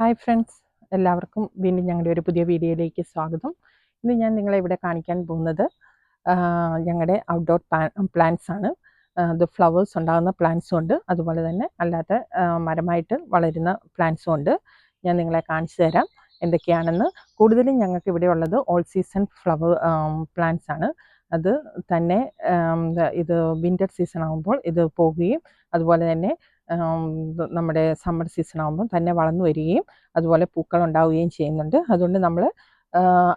Hi friends, എല്ലാവർക്കും വീണ്ടും ഞങ്ങളുടെ ഒരു പുതിയ വീഡിയോയിലേക്ക് സ്വാഗതം. ഇന്ന് ഞാൻ നിങ്ങളെ ഇവിടെ കാണിക്കാൻ പോകുന്നത് ഞങ്ങളുടെ ഔട്ട്ഡോർ പ്ലാന്റ്സ് ആണ്. അത് ഫ്ലവേഴ്സ് ഉണ്ടാകുന്ന പ്ലാന്റ്സും ഉണ്ട്, അതുപോലെ തന്നെ അല്ലാത്ത മരമായിട്ട് വളരുന്ന പ്ലാന്റ്സും ഉണ്ട്. ഞാൻ നിങ്ങളെ കാണിച്ചു തരാം എന്തൊക്കെയാണെന്ന്. കൂടുതലും ഞങ്ങൾക്ക് ഇവിടെ ഉള്ളത് ഓൾ സീസൺ ഫ്ലവർ പ്ലാന്റ്സ് ആണ്. അത് തന്നെ ഇത് വിൻ്റർ സീസൺ ആകുമ്പോൾ ഇത് പോവുകയും അതുപോലെ തന്നെ നമ്മുടെ സമ്മർ സീസൺ ആകുമ്പോൾ തന്നെ വളർന്നു വരികയും അതുപോലെ പൂക്കൾ ഉണ്ടാവുകയും ചെയ്യുന്നുണ്ട്. അതുകൊണ്ട് നമ്മൾ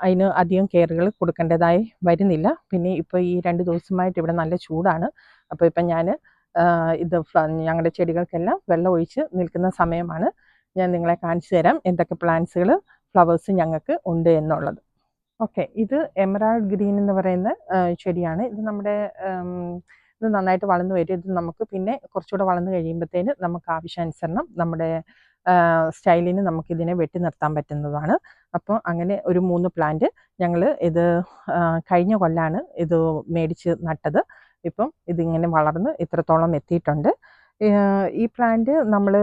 അതിന് അധികം കെയറുകൾ കൊടുക്കേണ്ടതായി വരുന്നില്ല. പിന്നെ ഇപ്പോൾ ഈ 2 ദിവസമായിട്ട് ഇവിടെ നല്ല ചൂടാണ്. അപ്പോൾ ഇപ്പം ഞാൻ ഇത് ഞങ്ങളുടെ ചെടികൾക്കെല്ലാം വെള്ളം ഒഴിച്ച് നിൽക്കുന്ന സമയമാണ്. ഞാൻ നിങ്ങളെ കാണിച്ചു തരാം എന്തൊക്കെ പ്ലാന്റ്സുകൾ ഫ്ലവേഴ്സ് ഞങ്ങൾക്ക് ഉണ്ട് എന്നുള്ളത്. ഓക്കെ, ഇത് എമറാൾഡ് ഗ്രീൻ എന്ന് പറയുന്ന ചെടിയാണ്. ഇത് നമ്മുടെ ഇത് നന്നായിട്ട് വളർന്നു വരും. ഇത് നമുക്ക് പിന്നെ കുറച്ചുകൂടെ വളർന്നു കഴിയുമ്പോഴത്തേന് നമുക്ക് ആവശ്യാനുസരണം നമ്മുടെ സ്റ്റൈലിന് നമുക്കിതിനെ വെട്ടി നിർത്താൻ പറ്റുന്നതാണ്. അപ്പോൾ അങ്ങനെ ഒരു 3 പ്ലാന്റ് ഞങ്ങൾ ഇത് കഴിഞ്ഞ കൊല്ലാണ് ഇത് മേടിച്ച് നട്ടത്. ഇപ്പം ഇതിങ്ങനെ വളർന്ന് ഇത്രത്തോളം എത്തിയിട്ടുണ്ട്. ഈ പ്ലാന്റ് നമ്മൾ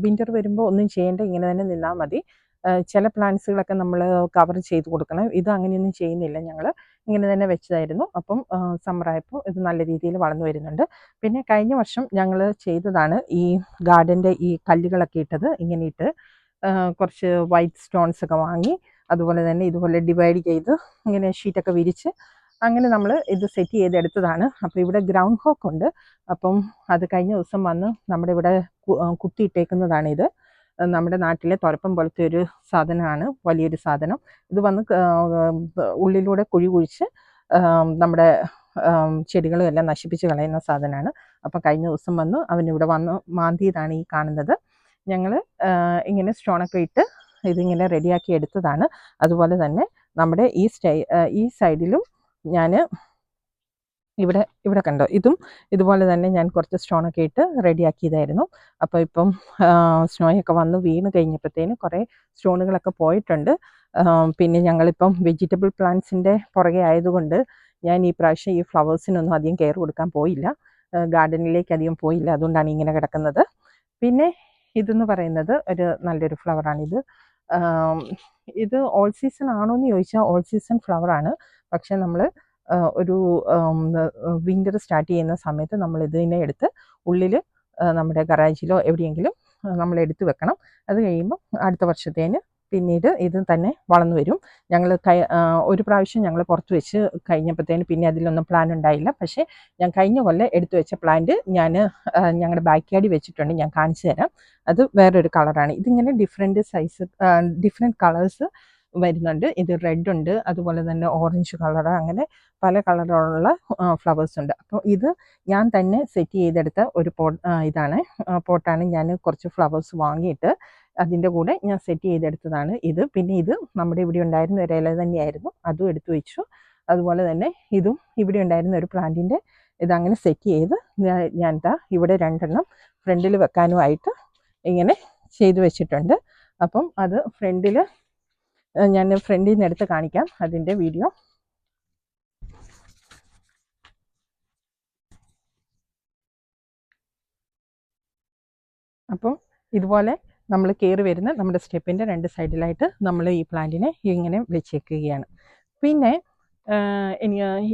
വിൻ്റർ വരുമ്പോൾ ഒന്നും ചെയ്യേണ്ട, ഇങ്ങനെ തന്നെ നിന്നാൽ മതി. ചില പ്ലാന്റ്സുകളൊക്കെ നമ്മൾ കവർ ചെയ്ത് കൊടുക്കണം. ഇത് അങ്ങനെയൊന്നും ചെയ്യുന്നില്ല, ഞങ്ങൾ ഇങ്ങനെ തന്നെ വെച്ചതായിരുന്നു. അപ്പം സമ്മറായപ്പോൾ ഇത് നല്ല രീതിയിൽ വളർന്നു വരുന്നുണ്ട്. പിന്നെ കഴിഞ്ഞ വർഷം ഞങ്ങൾ ചെയ്തതാണ് ഈ ഗാർഡൻ്റെ ഈ കല്ലുകളൊക്കെ ഇട്ടത്. ഇങ്ങനെ ഇട്ട് കുറച്ച് വൈറ്റ് സ്റ്റോൺസ് ഒക്കെ വാങ്ങി അതുപോലെ തന്നെ ഇതുപോലെ ഡിവൈഡ് ചെയ്ത് ഇങ്ങനെ ഷീറ്റൊക്കെ വിരിച്ച് അങ്ങനെ നമ്മൾ ഇത് സെറ്റ് ചെയ്തെടുത്തതാണ്. അപ്പോൾ ഇവിടെ ഗ്രൗണ്ട് ഹോക്ക് ഉണ്ട്. അപ്പം അത് കഴിഞ്ഞ ദിവസം വന്ന് നമ്മുടെ ഇവിടെ കുത്തിയിട്ടേക്കുന്നതാണിത്. നമ്മുടെ നാട്ടിലെ തുരപ്പം പോലത്തെ ഒരു സാധനമാണ്, വലിയൊരു സാധനം. ഇത് വന്ന് ഉള്ളിലൂടെ കുഴി കുഴിച്ച് നമ്മുടെ ചെടികളും എല്ലാം നശിപ്പിച്ച് കളയുന്ന സാധനമാണ്. അപ്പോൾ കഴിഞ്ഞ ദിവസം വന്ന് അവനിവിടെ വന്ന് മാന്തിയതാണ് ഈ കാണുന്നത്. ഞങ്ങൾ ഇങ്ങനെ സ്റ്റോണൊക്കെ ഇട്ട് ഇതിങ്ങനെ റെഡിയാക്കി എടുത്തതാണ്. അതുപോലെ തന്നെ നമ്മുടെ ഈ സൈഡിലും ഞാൻ ഇവിടെ കണ്ടോ, ഇതും ഇതുപോലെ തന്നെ ഞാൻ കുറച്ച് സ്റ്റോണൊക്കെ ഇട്ട് റെഡിയാക്കിയതായിരുന്നു. അപ്പോൾ ഇപ്പം സ്നോയൊക്കെ വന്ന് വീണ് കഴിഞ്ഞപ്പോഴത്തേന് കുറേ സ്റ്റോണുകളൊക്കെ പോയിട്ടുണ്ട്. പിന്നെ ഞങ്ങളിപ്പം വെജിറ്റബിൾ പ്ലാന്റ്സിൻ്റെ പുറകെ ആയതുകൊണ്ട് ഞാൻ ഈ പ്രാവശ്യം ഈ ഫ്ലവേഴ്സിനൊന്നും അധികം കെയർ കൊടുക്കാൻ പോയില്ല, ഗാർഡനിലേക്ക് അധികം പോയില്ല. അതുകൊണ്ടാണ് ഇങ്ങനെ കിടക്കുന്നത്. പിന്നെ ഇതെന്ന് പറയുന്നത് ഒരു നല്ലൊരു ഫ്ലവറാണിത്. ഇത് ഓൾ സീസൺ ആണോ എന്ന് ചോദിച്ചാൽ ഓൾ സീസൺ ഫ്ലവറാണ്. പക്ഷേ നമ്മൾ ഒരു വിൻ്റർ സ്റ്റാർട്ട് ചെയ്യുന്ന സമയത്ത് നമ്മൾ ഇതിനെ എടുത്ത് ഉള്ളിൽ നമ്മുടെ ഗറാജിലോ എവിടെയെങ്കിലും നമ്മൾ എടുത്ത് വെക്കണം. അത് കഴിയുമ്പോൾ അടുത്ത വർഷത്തേന് പിന്നീട് ഇത് തന്നെ വളർന്നു വരും. ഞങ്ങൾ ഒരു പ്രാവശ്യം ഞങ്ങൾ പുറത്ത് വെച്ച് കഴിഞ്ഞപ്പോഴത്തേന് പിന്നെ അതിലൊന്നും പ്ലാൻ ഉണ്ടായില്ല. പക്ഷേ ഞാൻ കഴിഞ്ഞ കൊല്ലം എടുത്തു വെച്ച പ്ലാന്റ് ഞാൻ ഞങ്ങളുടെ ബാക്ക് യാർഡിൽ വെച്ചിട്ടുണ്ട്. ഞാൻ കാണിച്ചു തരാം. അത് വേറൊരു കളറാണ്. ഇതിങ്ങനെ ഡിഫറെൻറ്റ് സൈസ് ഡിഫറെൻറ്റ് കളേഴ്സ് വരുന്നുണ്ട്. ഇത് റെഡ് ഉണ്ട്, അതുപോലെ തന്നെ ഓറഞ്ച് കളർ, അങ്ങനെ പല കളറുള്ള ഫ്ലവേഴ്സ് ഉണ്ട്. അപ്പോൾ ഇത് ഞാൻ തന്നെ സെറ്റ് ചെയ്തെടുത്ത ഒരു പോട്ടാണ്. ഞാൻ കുറച്ച് ഫ്ലവേഴ്സ് വാങ്ങിയിട്ട് അതിൻ്റെ കൂടെ ഞാൻ സെറ്റ് ചെയ്തെടുത്തതാണ് ഇത്. പിന്നെ ഇത് നമ്മുടെ ഇവിടെ ഉണ്ടായിരുന്ന ഒരു ഇല തന്നെയായിരുന്നു, അതും എടുത്തു വെച്ചു. അതുപോലെ തന്നെ ഇതും ഇവിടെ ഉണ്ടായിരുന്ന ഒരു പ്ലാന്റിൻ്റെ ഇതങ്ങനെ സെറ്റ് ചെയ്ത് ഞാൻ ഇവിടെ 2 എണ്ണം ഫ്രണ്ടിൽ വെക്കാനുമായിട്ട് ഇങ്ങനെ ചെയ്തു വെച്ചിട്ടുണ്ട്. അപ്പം അത് ഞാൻ ഫ്രണ്ടിൽ നിന്ന് എടുത്ത് കാണിക്കാം അതിൻ്റെ വീഡിയോ. അപ്പം ഇതുപോലെ നമ്മൾ കയറി വരുന്ന നമ്മുടെ സ്റ്റെപ്പിൻ്റെ 2 സൈഡിലായിട്ട് നമ്മൾ ഈ പ്ലാന്റിനെ ഇങ്ങനെ വെച്ചേക്കുകയാണ്. പിന്നെ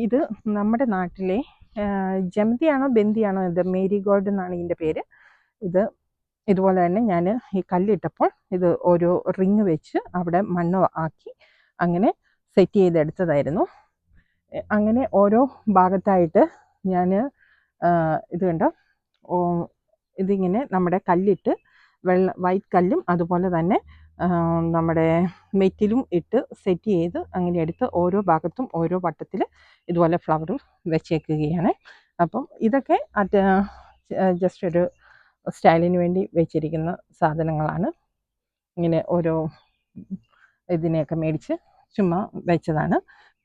ഇത് നമ്മുടെ നാട്ടിലെ ജമന്തിയാണോ ബന്ദിയാണോ, ഇത് മേരി ഗോൾഡ് എന്നാണ് ഇതിൻ്റെ പേര്. ഇതുപോലെ തന്നെ ഞാൻ ഈ കല്ലിട്ടപ്പോൾ ഇത് ഓരോ റിങ് വെച്ച് അവിടെ മണ്ണ് ആക്കി അങ്ങനെ സെറ്റ് ചെയ്തെടുത്തതായിരുന്നു. അങ്ങനെ ഓരോ ഭാഗത്തായിട്ട് ഞാൻ ഇത് കണ്ടോ, ഇതിങ്ങനെ നമ്മുടെ കല്ലിട്ട് വൈറ്റ് കല്ലും അതുപോലെ തന്നെ നമ്മുടെ മെറ്റിലും ഇട്ട് സെറ്റ് ചെയ്ത് അങ്ങനെ എടുത്ത് ഓരോ ഭാഗത്തും ഓരോ വട്ടത്തിൽ ഇതുപോലെ ഫ്ലവർ വെച്ചേക്കുകയാണ്. അപ്പം ഇതൊക്കെ ജസ്റ്റ് ഒരു സ്റ്റൈലിന് വേണ്ടി വെച്ചിരിക്കുന്ന സാധനങ്ങളാണ്. ഇങ്ങനെ ഓരോ ഇതിനെയൊക്കെ മേടിച്ച് ചുമ്മാ വെച്ചതാണ്.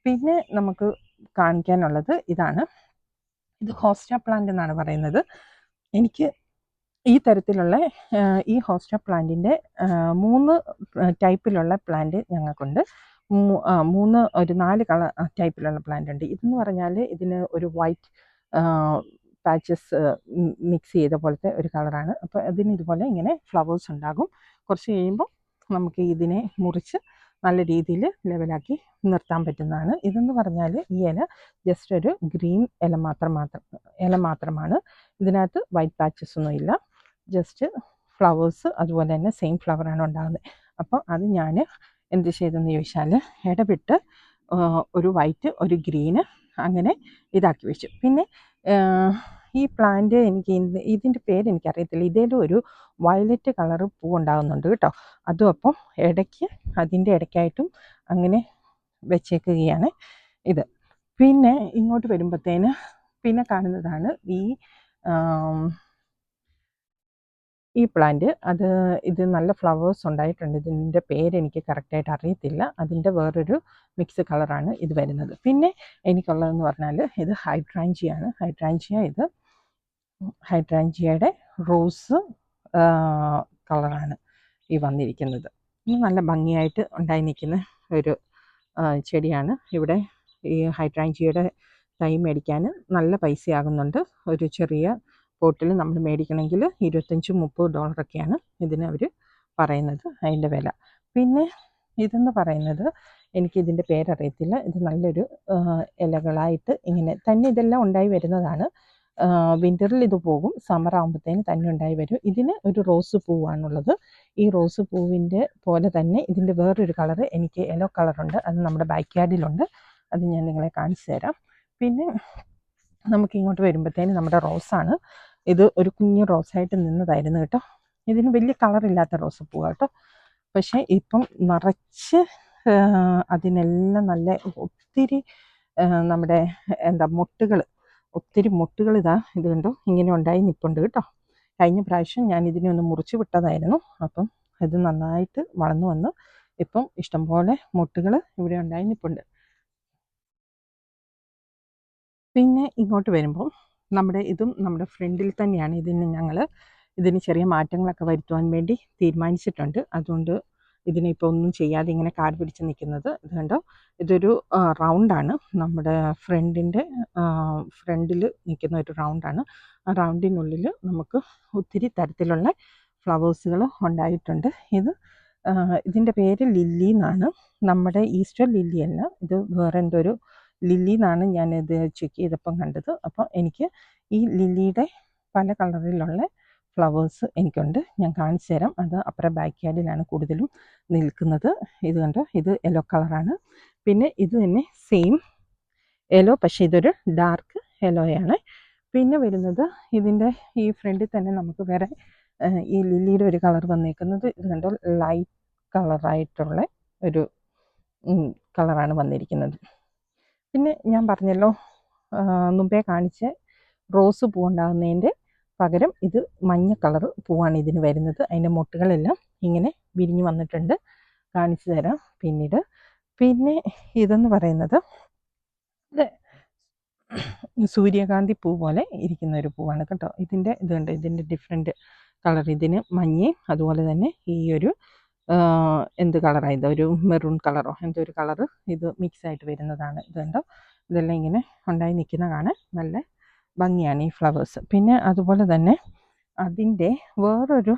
പിന്നെ നമുക്ക് കാണിക്കാനുള്ളത് ഇതാണ്. ഇത് ഹോസ്റ്റ പ്ലാന്റ് എന്നാണ് പറയുന്നത്. എനിക്ക് ഈ തരത്തിലുള്ള ഈ ഹോസ്റ്റ പ്ലാന്റിൻ്റെ 3 ടൈപ്പിലുള്ള പ്ലാന്റ് ഞങ്ങൾക്കുണ്ട്. 4 കളർ ടൈപ്പിലുള്ള പ്ലാന്റ് ഉണ്ട്. ഇതെന്ന് പറഞ്ഞാൽ ഇതിന് ഒരു വൈറ്റ് വൈറ്റ് പാച്ചസ് മിക്സ് ചെയ്ത പോലത്തെ ഒരു കളറാണ്. അപ്പോൾ അതിന് ഇതുപോലെ ഇങ്ങനെ ഫ്ലവേഴ്സ് ഉണ്ടാകും. കുറച്ച് കഴിയുമ്പോൾ നമുക്ക് ഇതിനെ മുറിച്ച് നല്ല രീതിയിൽ ലെവലാക്കി നിർത്താൻ പറ്റുന്നതാണ്. ഇതെന്ന് പറഞ്ഞാൽ ഈ ഇല ജസ്റ്റ് ഒരു ഗ്രീൻ ഇല മാത്രമാണ്. ഇതിനകത്ത് വൈറ്റ് പാച്ചസ് ഒന്നും ഇല്ല. ജസ്റ്റ് ഫ്ലവേഴ്സ് അതുപോലെ തന്നെ സെയിം ഫ്ലവറാണ് ഉണ്ടാകുന്നത്. അപ്പോൾ അത് ഞാൻ എന്ത് ചെയ്തെന്ന് ചോദിച്ചാൽ ഇടവിട്ട് ഒരു വൈറ്റ് ഒരു ഗ്രീന് അങ്ങനെ ഇതാക്കി വെച്ചു. പിന്നെ ഈ പ്ലാന്റ് എനിക്ക് ഇതിൻ്റെ പേര് എനിക്കറിയത്തില്ല. ഇതിലും ഒരു വയലറ്റ് കളറ് പൂ ഉണ്ടാകുന്നുണ്ട് കേട്ടോ. അതും അപ്പം ഇടയ്ക്ക് അതിൻ്റെ ഇടയ്ക്കായിട്ടും അങ്ങനെ വെച്ചേക്കുകയാണ് ഇത്. പിന്നെ ഇങ്ങോട്ട് വരുമ്പോഴത്തേന് പിന്നെ കാണുന്നതാണ് ഈ പ്ലാന്റ്. ഇത് നല്ല ഫ്ലവേഴ്സ് ഉണ്ടായിട്ടുണ്ട്. ഇതിൻ്റെ പേരെനിക്ക് കറക്റ്റായിട്ട് അറിയത്തില്ല. അതിൻ്റെ വേറൊരു മിക്സ് കളറാണ് ഇത് വരുന്നത്. പിന്നെ എനിക്കുള്ളതെന്ന് പറഞ്ഞാൽ ഇത് ഹൈഡ്രാഞ്ചിയാണ്. ഇത് ഹൈഡ്രാഞ്ചിയയുടെ റോസ് കളറാണ് ഈ വന്നിരിക്കുന്നത്. നല്ല ഭംഗിയായിട്ട് ഉണ്ടായി നിൽക്കുന്ന ഒരു ചെടിയാണ്. ഇവിടെ ഈ ഹൈഡ്രാഞ്ചിയയുടെ തൈ മേടിക്കാൻ നല്ല പൈസയാകുന്നുണ്ട്. ഒരു ചെറിയ പോട്ടിൽ നമ്മൾ മേടിക്കണമെങ്കിൽ $25-30 ഇതിന് അവർ പറയുന്നത് അതിൻ്റെ വില. പിന്നെ ഇതെന്ന് പറയുന്നത് എനിക്കിതിൻ്റെ പേരറിയത്തില്ല. ഇത് നല്ലൊരു ഇലകളായിട്ട് ഇങ്ങനെ തന്നെ ഇതെല്ലാം ഉണ്ടായി വരുന്നതാണ്. വിൻ്ററിൽ ഇത് പോകും, സമ്മർ ആകുമ്പോഴത്തേന് തന്നെ ഉണ്ടായി വരും. ഇതിന് ഒരു റോസ് പൂവാണുള്ളത്. ഈ റോസ് പൂവിൻ്റെ പോലെ തന്നെ ഇതിൻ്റെ വേറൊരു കളറ് എനിക്ക് യെല്ലോ കളറുണ്ട്. അത് നമ്മുടെ ബാക്ക് യാർഡിലുണ്ട്. അത് ഞാൻ നിങ്ങളെ കാണിച്ചു തരാം. പിന്നെ നമുക്കിങ്ങോട്ട് വരുമ്പോഴത്തേന് നമ്മുടെ റോസാണ്. ഇത് ഒരു കുഞ്ഞു റോസായിട്ട് നിന്നതായിരുന്നു കേട്ടോ. ഇതിന് വലിയ കളറില്ലാത്ത റോസപ്പൂവാണ് കേട്ടോ. പക്ഷേ ഇപ്പം നിറച്ച് അതിനെല്ലാം നല്ല ഒത്തിരി നമ്മുടെ ഒത്തിരി മുട്ടുകൾ ഇത് കണ്ടോ ഇങ്ങനെ ഉണ്ടായി നിൽപ്പുണ്ട് കേട്ടോ. കഴിഞ്ഞ പ്രാവശ്യം ഞാൻ ഇതിനെ ഒന്ന് മുറിച്ച് വിട്ടതായിരുന്നു. അപ്പം ഇത് നന്നായിട്ട് വളർന്നു വന്ന് ഇപ്പം ഇഷ്ടംപോലെ മുട്ടുകൾ ഇവിടെ ഉണ്ടായി നിൽപ്പുണ്ട്. പിന്നെ ഇങ്ങോട്ട് വരുമ്പോൾ നമ്മുടെ ഫ്രണ്ടിൽ തന്നെയാണ്. ഇതിന് ചെറിയ മാറ്റങ്ങളൊക്കെ വരുത്തുവാൻ വേണ്ടി തീരുമാനിച്ചിട്ടുണ്ട്. അതുകൊണ്ട് ഇതിനിപ്പോൾ ഒന്നും ചെയ്യാതെ ഇങ്ങനെ കാട് പിടിച്ച് നിൽക്കുന്നത്. ഇത് കണ്ടോ, ഇതൊരു റൗണ്ടാണ്. നമ്മുടെ ഫ്രണ്ടിൽ നിൽക്കുന്ന ഒരു റൗണ്ടാണ്. ആ റൗണ്ടിനുള്ളിൽ നമുക്ക് ഒത്തിരി തരത്തിലുള്ള ഫ്ലവേഴ്സുകൾ ഉണ്ടായിട്ടുണ്ട്. ഇതിൻ്റെ പേര് ലില്ലി എന്നാണ്. നമ്മുടെ ഈസ്റ്റർ ലില്ലി അല്ല, ഇത് വേറെ എന്തൊരു ലില്ലി എന്നാണ് ഞാനിത് ചെക്ക് ചെയ്തപ്പം കണ്ടത്. അപ്പോൾ എനിക്ക് ഈ ലില്ലിയുടെ പല കളറിലുള്ള ഫ്ലവേഴ്സ് എനിക്കുണ്ട്. ഞാൻ കാണിച്ചു തരാം. അത് അപ്പുറം ബാക്ക് യാർഡിലാണ് കൂടുതലും നിൽക്കുന്നത്. ഇത് കണ്ടോ, ഇത് യെല്ലോ കളറാണ്. പിന്നെ ഇത് തന്നെ സെയിം യെല്ലോ, പക്ഷേ ഇതൊരു ഡാർക്ക് യെല്ലോയാണ്. പിന്നെ വരുന്നത് ഇതിൻ്റെ ഈ ഫ്രണ്ടിൽ തന്നെ നമുക്ക് വേറെ ഈ ലില്ലിയുടെ ഒരു കളർ വന്നിരിക്കുന്നത്. ഇത് കണ്ടോ, ലൈറ്റ് കളറായിട്ടുള്ള ഒരു കളറാണ് വന്നിരിക്കുന്നത്. പിന്നെ ഞാൻ പറഞ്ഞല്ലോ മുമ്പേ കാണിച്ച റോസ് പൂ ഉണ്ടാകുന്നതിൻ്റെ പകരം ഇത് മഞ്ഞ കളർ പൂവാണ് ഇതിന് വരുന്നത്. അതിൻ്റെ മുട്ടുകളെല്ലാം ഇങ്ങനെ വിരിഞ്ഞ് വന്നിട്ടുണ്ട്. കാണിച്ചു തരാം പിന്നീട്. പിന്നെ ഇതെന്ന് പറയുന്നത് സൂര്യകാന്തി പൂ പോലെ ഇരിക്കുന്ന ഒരു പൂവാണ് കേട്ടോ. ഇതിൻ്റെ ഡിഫറെൻറ്റ് കളർ. ഇതിന് മഞ്ഞയും അതുപോലെ തന്നെ ഈ ഒരു എന്ത് കളറാണ്, ഒരു മെറൂൺ കളറോ എന്തൊരു കളറ് ഇത് മിക്സായിട്ട് വരുന്നതാണ്. ഇത് കണ്ടോ, ഇതെല്ലാം ഇങ്ങനെ ഉണ്ടായി നിൽക്കുന്ന കാണാൻ നല്ല ഭംഗിയാണ് ഈ ഫ്ലവേഴ്സ്. പിന്നെ അതുപോലെ തന്നെ അതിൻ്റെ വേറൊരു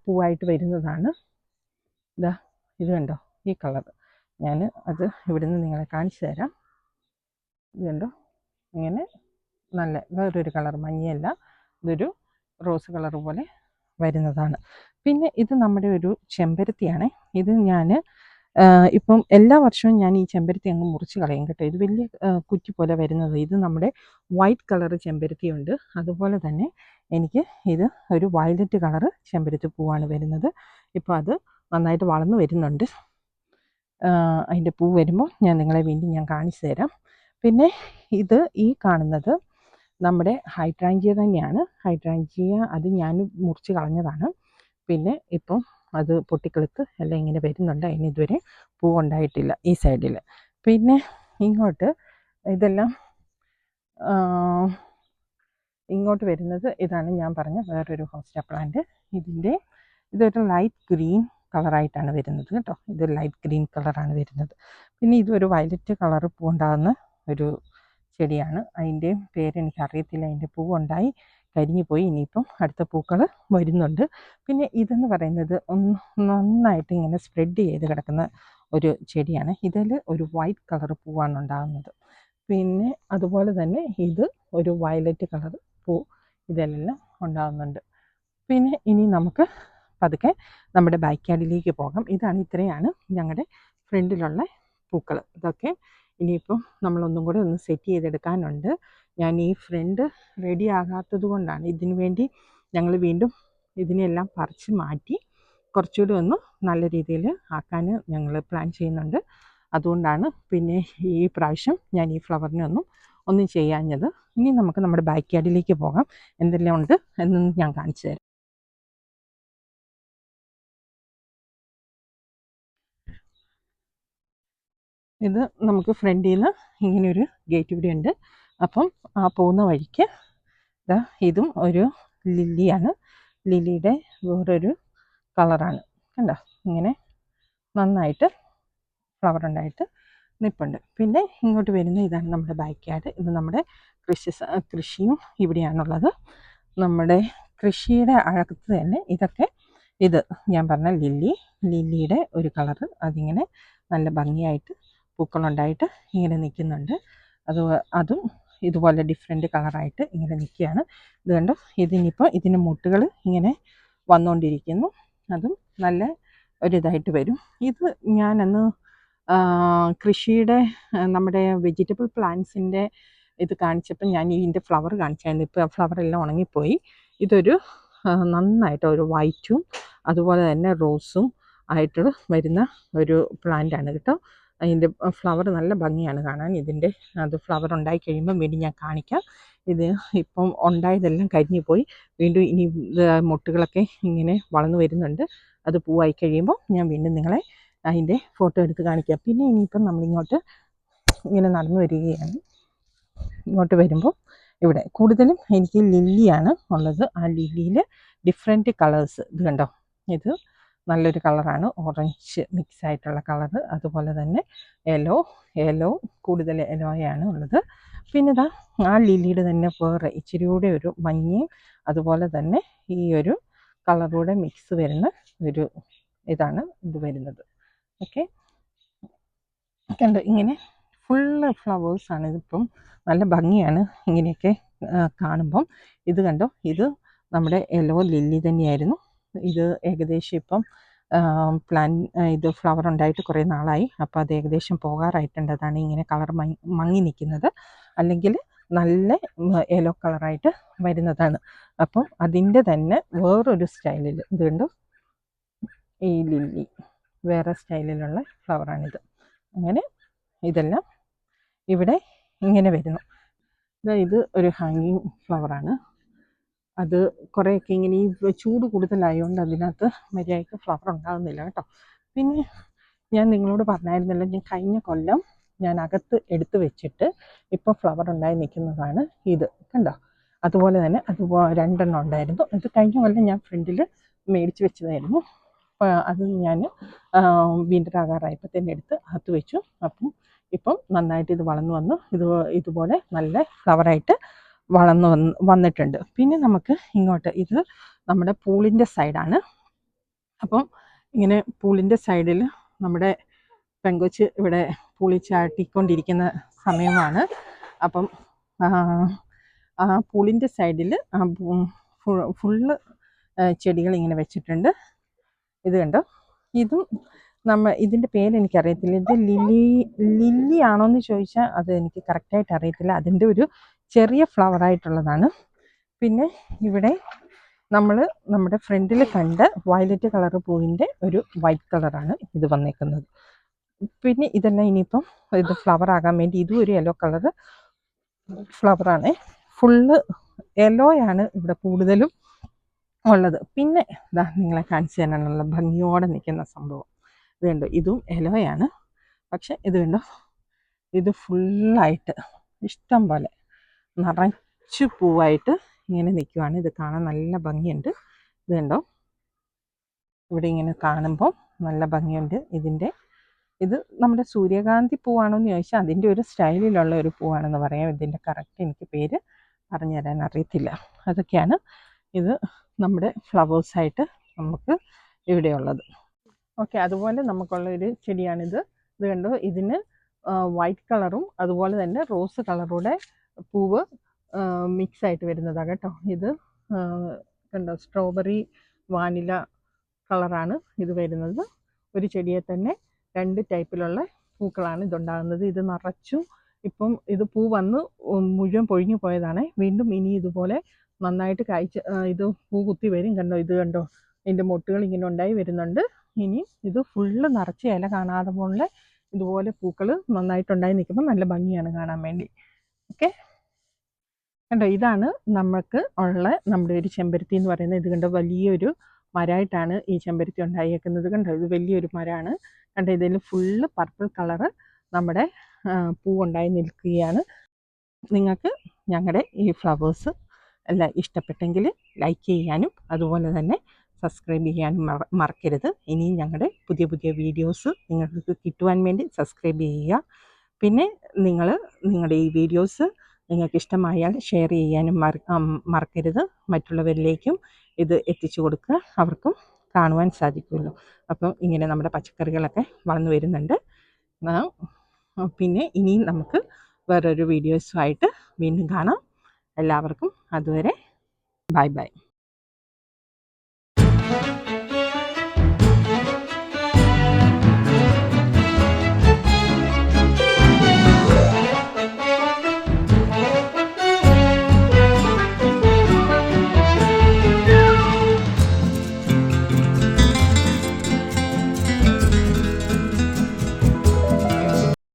പൂവായിട്ട് വരുന്നതാണ് ഇത് കണ്ടോ, ഈ കളർ. ഞാൻ അത് ഇവിടുന്ന് നിങ്ങളെ കാണിച്ചു തരാം. ഇത് കണ്ടോ, ഇങ്ങനെ നല്ല വേറൊരു കളർ, മഞ്ഞയല്ല, ഇതൊരു റോസ് കളർ പോലെ വരുന്നതാണ്. പിന്നെ ഇത് നമ്മുടെ ഒരു ചെമ്പരത്തിയാണ്. ഇത് ഞാൻ ഇപ്പം എല്ലാ വർഷവും ഞാൻ ഈ ചെമ്പരത്തി അങ്ങ് മുറിച്ച് കളയും കേട്ടോ. ഇത് വലിയ കുറ്റി പോലെ വരുന്നത്. ഇത് നമ്മുടെ വൈറ്റ് കളർ ചെമ്പരത്തിയുണ്ട്. അതുപോലെ തന്നെ എനിക്ക് ഇത് ഒരു വയലറ്റ് കളറ് ചെമ്പരത്തി പൂവാണ് വരുന്നത്. ഇപ്പോൾ അത് നന്നായിട്ട് വളർന്നു വരുന്നുണ്ട്. അതിൻ്റെ പൂ വരുമ്പോൾ ഞാൻ നിങ്ങളെ വീണ്ടും കാണിച്ചു തരാം. പിന്നെ ഈ കാണുന്നത് നമ്മുടെ ഹൈഡ്രാഞ്ചിയ തന്നെയാണ്. ഹൈഡ്രാഞ്ചിയ അത് ഞാൻ മുറിച്ച് കളഞ്ഞതാണ്. പിന്നെ ഇപ്പം അത് പൊട്ടിക്കിളുത്ത് എല്ലാം ഇങ്ങനെ വരുന്നുണ്ട്. അതിന് ഇതുവരെ പൂവുണ്ടായിട്ടില്ല ഈ സൈഡിൽ. പിന്നെ ഇങ്ങോട്ട് വരുന്നത് ഇതാണ് ഞാൻ പറഞ്ഞ വേറൊരു ഹോസ്റ്റ പ്ലാന്റ്. ഇതൊരു ലൈറ്റ് ഗ്രീൻ കളറായിട്ടാണ് വരുന്നത് കേട്ടോ. ഇത് ലൈറ്റ് ഗ്രീൻ കളറാണ് വരുന്നത്. പിന്നെ ഇതൊരു വയലറ്റ് കളർ പൂവുണ്ടാകുന്ന ഒരു ചെടിയാണ്. അതിൻ്റെ പേരെനിക്കറിയത്തില്ല. അതിൻ്റെ പൂവുണ്ടായി കരിഞ്ഞു പോയി. ഇനിയിപ്പം അടുത്ത പൂക്കൾ വരുന്നുണ്ട്. പിന്നെ ഇതെന്ന് പറയുന്നത് നന്നായിട്ട് ഇങ്ങനെ സ്പ്രെഡ് ചെയ്ത് കിടക്കുന്ന ഒരു ചെടിയാണ്. ഇതിൽ ഒരു വൈറ്റ് കളർ പൂവാണ് ഉണ്ടാകുന്നത്. പിന്നെ അതുപോലെ തന്നെ ഇത് ഒരു വയലറ്റ് കളർ പൂ ഇതെല്ലാം ഉണ്ടാകുന്നുണ്ട്. പിന്നെ ഇനി നമുക്ക് പതുക്കെ നമ്മുടെ ബാക്ക് യാർഡിലേക്ക് പോകാം. ഇത്രയാണ് ഞങ്ങളുടെ ഫ്രണ്ടിലുള്ള പൂക്കൾ. ഇതൊക്കെ ഇനിയിപ്പം നമ്മളൊന്നും കൂടെ ഒന്ന് സെറ്റ് ചെയ്തെടുക്കാനുണ്ട്. ഞാൻ ഈ ഫ്രണ്ട് റെഡി ആകാത്തത് കൊണ്ടാണ് ഇതിനു വേണ്ടി ഞങ്ങൾ വീണ്ടും ഇതിനെല്ലാം പറിച്ച് മാറ്റി കുറച്ചുകൂടി ഒന്ന് നല്ല രീതിയിൽ ആക്കാൻ ഞങ്ങൾ പ്ലാൻ ചെയ്യുന്നുണ്ട്. അതുകൊണ്ടാണ് പിന്നെ ഈ പ്രാവശ്യം ഞാൻ ഈ ഫ്ലവറിനൊന്നും ചെയ്യാഞ്ഞത്. ഇനി നമുക്ക് നമ്മുടെ ബാക്ക് യാർഡിലേക്ക് പോകാം. എന്തെല്ലാം ഉണ്ട് എന്നൊന്ന് ഞാൻ കാണിച്ചു തരാം. ഇത് നമുക്ക് ഫ്രണ്ടിൽ നിന്ന് ഇങ്ങനെയൊരു ഗേറ്റ് ഇവിടെ ഉണ്ട്. അപ്പം ആ പോകുന്ന വഴിക്ക് ഇതും ഒരു ലില്ലിയാണ്. ലില്ലിയുടെ വേറൊരു കളറാണ്. കണ്ടോ, ഇങ്ങനെ നന്നായിട്ട് ഫ്ലവർ ഉണ്ടായിട്ട് നിൽപ്പുണ്ട്. പിന്നെ ഇങ്ങോട്ട് വരുന്ന ഇതാണ് നമ്മുടെ ബാക്ക് യാർഡ്. ഇത് നമ്മുടെ കൃഷിയും ഇവിടെയാണുള്ളത്. നമ്മുടെ കൃഷിയുടെ അകത്ത് തന്നെ ഇത് ഞാൻ പറഞ്ഞ ലില്ലിയുടെ ഒരു കളറ് അതിങ്ങനെ നല്ല ഭംഗിയായിട്ട് പൂക്കളുണ്ടായിട്ട് ഇങ്ങനെ നിൽക്കുന്നുണ്ട്. അതും ഇതുപോലെ ഡിഫറെൻറ്റ് കളറായിട്ട് ഇങ്ങനെ നിൽക്കുകയാണ്. ഇത് കണ്ടോ, ഇതിനിപ്പോൾ ഇതിന് മുട്ടുകൾ ഇങ്ങനെ വന്നുകൊണ്ടിരിക്കുന്നു. അതും നല്ല ഒരിതായിട്ട് വരും. ഇത് ഞാനന്ന് കൃഷിയുടെ നമ്മുടെ വെജിറ്റബിൾ പ്ലാന്റ്സിൻ്റെ ഇത് കാണിച്ചപ്പോൾ ഞാൻ ഇതിൻ്റെ ഫ്ലവർ കാണിച്ചായിരുന്നു. ഇപ്പോൾ ആ ഫ്ലവറെല്ലാം ഉണങ്ങിപ്പോയി. ഇതൊരു നന്നായിട്ട് ഒരു വൈറ്റും അതുപോലെ തന്നെ റോസും ആയിട്ട് വരുന്ന ഒരു പ്ലാന്റാണ് കേട്ടോ. അതിൻ്റെ ഫ്ലവർ നല്ല ഭംഗിയാണ് കാണാൻ. അത് ഫ്ലവർ ഉണ്ടായി കഴിയുമ്പം വീണ്ടും ഞാൻ കാണിക്കാം. ഇത് ഇപ്പം ഉണ്ടായതെല്ലാം കരിഞ്ഞു പോയി. വീണ്ടും ഇനി മുട്ടുകളൊക്കെ ഇങ്ങനെ വളർന്നു വരുന്നുണ്ട്. അത് പൂവായി കഴിയുമ്പോൾ ഞാൻ വീണ്ടും നിങ്ങളെ അതിൻ്റെ ഫോട്ടോ എടുത്ത് കാണിക്കാം. പിന്നെ ഇനിയിപ്പം നമ്മളിങ്ങോട്ട് ഇങ്ങനെ നടന്നു വരികയാണ്. ഇങ്ങോട്ട് വരുമ്പോൾ ഇവിടെ കൂടുതലും എനിക്ക് ലില്ലിയാണ് ഉള്ളത്. ആ ലില്ലിയിൽ ഡിഫറെൻറ്റ് കളേഴ്സ് ഇത് കണ്ടോ, ഇത് നല്ലൊരു കളറാണ്, ഓറഞ്ച് മിക്സ് ആയിട്ടുള്ള കളറ്. അതുപോലെ തന്നെ യെല്ലോ കൂടുതൽ യെല്ലോയാണ് ഉള്ളത്. പിന്നെ ആ ലില്ലിയുടെ തന്നെ വേറെ ഇച്ചിരി കൂടെ ഒരു മഞ്ഞയും അതുപോലെ തന്നെ ഈ ഒരു കളറൂടെ മിക്സ് വരുന്ന ഒരു ഇതാണ് ഇത് വരുന്നത്. ഓക്കെ, കണ്ടോ, ഇങ്ങനെ ഫുള്ള് ഫ്ലവേഴ്സാണ്. ഇതിപ്പം നല്ല ഭംഗിയാണ് ഇങ്ങനെയൊക്കെ കാണുമ്പം. ഇത് കണ്ടോ, ഇത് നമ്മുടെ യെല്ലോ ലില്ലി തന്നെയായിരുന്നു. ഇത് ഏകദേശം ഇപ്പം ഇത് ഫ്ലവർ ഉണ്ടായിട്ട് കുറേ നാളായി. അപ്പോൾ അത് ഏകദേശം പോകാറായിട്ടുണ്ട്. അതാണ് ഇങ്ങനെ കളർ മങ്ങി നിൽക്കുന്നത്. അല്ലെങ്കിൽ നല്ല യെല്ലോ കളറായിട്ട് വരുന്നതാണ്. അപ്പം അതിൻ്റെ തന്നെ വേറൊരു സ്റ്റൈലിൽ ഇത് കണ്ടോ, ഈ ലില്ലി വേറെ സ്റ്റൈലിലുള്ള ഫ്ലവറാണിത്. അങ്ങനെ ഇതെല്ലാം ഇവിടെ ഇങ്ങനെ വരുന്നു. ഇത് ഒരു ഹാങ്ങിങ് ഫ്ലവറാണ്. അത് കുറേയൊക്കെ ഇങ്ങനെ ഈ ചൂട് കൂടുതലായതുകൊണ്ട് അതിനകത്ത് മര്യാദയ്ക്ക് ഫ്ലവർ ഉണ്ടാകുന്നില്ല കേട്ടോ. പിന്നെ ഞാൻ നിങ്ങളോട് പറഞ്ഞായിരുന്നല്ലോ, ഞാൻ കഴിഞ്ഞ കൊല്ലം ഞാൻ അകത്ത് എടുത്ത് വെച്ചിട്ട് ഇപ്പോൾ ഫ്ലവർ ഉണ്ടായി നിൽക്കുന്നതാണ് ഇത് കണ്ടോ. അതുപോലെ തന്നെ രണ്ടെണ്ണം ഉണ്ടായിരുന്നു. അത് കഴിഞ്ഞ കൊല്ലം ഞാൻ ഫ്രണ്ടിൽ മേടിച്ച് വെച്ചതായിരുന്നു. അത് ഞാൻ വിൻ്റർ ആകാറായപ്പോൾ തന്നെ എടുത്ത് അകത്ത് വെച്ചു. അപ്പം ഇപ്പം നന്നായിട്ട് ഇത് വളർന്നു വന്നു. ഇതുപോലെ നല്ല ഫ്ലവറായിട്ട് വളർന്നു വന്നിട്ടുണ്ട്. പിന്നെ നമുക്ക് ഇങ്ങോട്ട് ഇത് നമ്മുടെ പൂളിൻ്റെ സൈഡാണ്. അപ്പം ഇങ്ങനെ പൂളിൻ്റെ സൈഡിൽ നമ്മുടെ പെങ്കൊച്ച് ഇവിടെ പൂളി ചാട്ടിക്കൊണ്ടിരിക്കുന്ന സമയമാണ്. അപ്പം ആ പൂളിൻ്റെ സൈഡിൽ ഫുള്ള് ചെടികൾ ഇങ്ങനെ വെച്ചിട്ടുണ്ട്. ഇത് കണ്ടോ, ഇതും ഇതിൻ്റെ പേരെനിക്കറിയത്തില്ല. ഇത് ലില്ലി ആണോ എന്ന് ചോദിച്ചാൽ അത് എനിക്ക് കറക്റ്റായിട്ട് അറിയത്തില്ല. അതിൻ്റെ ഒരു ചെറിയ ഫ്ലവറായിട്ടുള്ളതാണ്. പിന്നെ ഇവിടെ നമ്മുടെ ഫ്രണ്ടിൽ കണ്ട വയലറ്റ് കളർ പൂവിൻ്റെ ഒരു വൈറ്റ് കളറാണ് ഇത് വന്നേക്കുന്നത്. പിന്നെ ഇതെല്ലാം ഇനിയിപ്പം ഇത് ഫ്ലവർ ആകാൻ വേണ്ടി ഇതും ഒരു യെല്ലോ കളറ് ഫ്ലവറാണ്. ഫുള്ള് യെല്ലോയാണ് ഇവിടെ കൂടുതലും ഉള്ളത്. പിന്നെ നിങ്ങളെ കാണിച്ചു തരാനുള്ള ഭംഗിയോടെ നിൽക്കുന്ന സംഭവം ഇത് കണ്ടോ, ഇതും യെല്ലോയാണ്. പക്ഷെ ഇത് കണ്ടോ, ഇത് ഫുള്ളായിട്ട് ഇഷ്ടം പോലെ നിറച്ച് പൂവായിട്ട് ഇങ്ങനെ നിൽക്കുവാണ്. ഇത് കാണാൻ നല്ല ഭംഗിയുണ്ട്. ഇത് കണ്ടോ, ഇവിടെ ഇങ്ങനെ കാണുമ്പോൾ നല്ല ഭംഗിയുണ്ട്. ഇതിൻ്റെ ഇത് നമ്മുടെ സൂര്യകാന്തി പൂവാണോ എന്ന് ചോദിച്ചാൽ അതിൻ്റെ ഒരു സ്റ്റൈലിലുള്ള ഒരു പൂവാണെന്ന് പറയാം. ഇതിൻ്റെ കറക്റ്റ് എനിക്ക് പേര് പറഞ്ഞു തരാൻ അറിയത്തില്ല. അതൊക്കെയാണ് ഇത് നമ്മുടെ ഫ്ലവേഴ്സായിട്ട് നമുക്ക് ഇവിടെയുള്ളത്. ഓക്കെ, അതുപോലെ നമുക്കുള്ള ഒരു ചെടിയാണിത്. ഇത് കണ്ടോ, ഇതിന് വൈറ്റ് കളറും അതുപോലെ തന്നെ റോസ് കളറൂടെ പൂവ് മിക്സ് ആയിട്ട് വരുന്നതാണ് കേട്ടോ. ഇത് കണ്ടോ, സ്ട്രോബെറി വാനില കളറാണ് ഇത് വരുന്നത്. ഒരു ചെടിയെ തന്നെ 2 ടൈപ്പിലുള്ള പൂക്കളാണ് ഇതുണ്ടാകുന്നത്. ഇത് നിറച്ചും ഇപ്പം ഇത് പൂ വന്ന് മുഴുവൻ പൊഴിഞ്ഞു പോയതാണ്. വീണ്ടും ഇനി ഇതുപോലെ നന്നായിട്ട് കായ്ച്ച് ഇത് പൂ കുത്തി വരും. കണ്ടോ, ഇത് കണ്ടോ, ഇതിൻ്റെ മൊട്ടുകൾ ഇങ്ങനെ ഉണ്ടായി വരുന്നുണ്ട്. ഇനി ഇത് ഫുള്ള് നിറച്ച് ഇല കാണാതെ പോലെ ഇതുപോലെ പൂക്കൾ നന്നായിട്ടുണ്ടായി നിൽക്കുമ്പോൾ നല്ല ഭംഗിയാണ് കാണാൻ വേണ്ടി. ഓക്കെ, കണ്ടോ, ഇതാണ് നമുക്ക് ഉള്ള നമ്മുടെ ഒരു ചെമ്പരത്തി എന്ന് പറയുന്നത്. ഇത് കണ്ടോ, വലിയൊരു മരമായിട്ടാണ് ഈ ചെമ്പരത്തി ഉണ്ടായേക്കുന്നത്. കണ്ടോ, ഇത് വലിയൊരു മരമാണ്. കണ്ടോ, ഇതിൽ ഫുള്ള് പർപ്പിൾ കളറ് നമ്മുടെ പൂവുണ്ടായി നിൽക്കുകയാണ്. നിങ്ങൾക്ക് ഞങ്ങളുടെ ഈ ഫ്ലവേഴ്സ് എല്ലാം ഇഷ്ടപ്പെട്ടെങ്കിൽ ലൈക്ക് ചെയ്യാനും അതുപോലെ തന്നെ സബ്സ്ക്രൈബ് ചെയ്യാനും മറക്കരുത്. ഇനിയും ഞങ്ങളുടെ പുതിയ പുതിയ വീഡിയോസ് നിങ്ങൾക്ക് കിട്ടുവാൻ വേണ്ടി സബ്സ്ക്രൈബ് ചെയ്യുക. പിന്നെ നിങ്ങളുടെ ഈ വീഡിയോസ് നിങ്ങൾക്ക് ഇഷ്ടമായാൽ ഷെയർ ചെയ്യാനും മറക്കരുത്. മറ്റുള്ളവരിലേക്കും ഇത് എത്തിച്ചു കൊടുക്കുക, അവർക്കും കാണുവാൻ സാധിക്കുമല്ലോ. അപ്പം ഇങ്ങനെ നമ്മുടെ പച്ചക്കറികളൊക്കെ വളർന്നു വരുന്നുണ്ട്. പിന്നെ ഇനിയും നമുക്ക് വേറൊരു വീഡിയോസുമായിട്ട് വീണ്ടും കാണാം. എല്ലാവർക്കും അതുവരെ ബൈ ബൈ.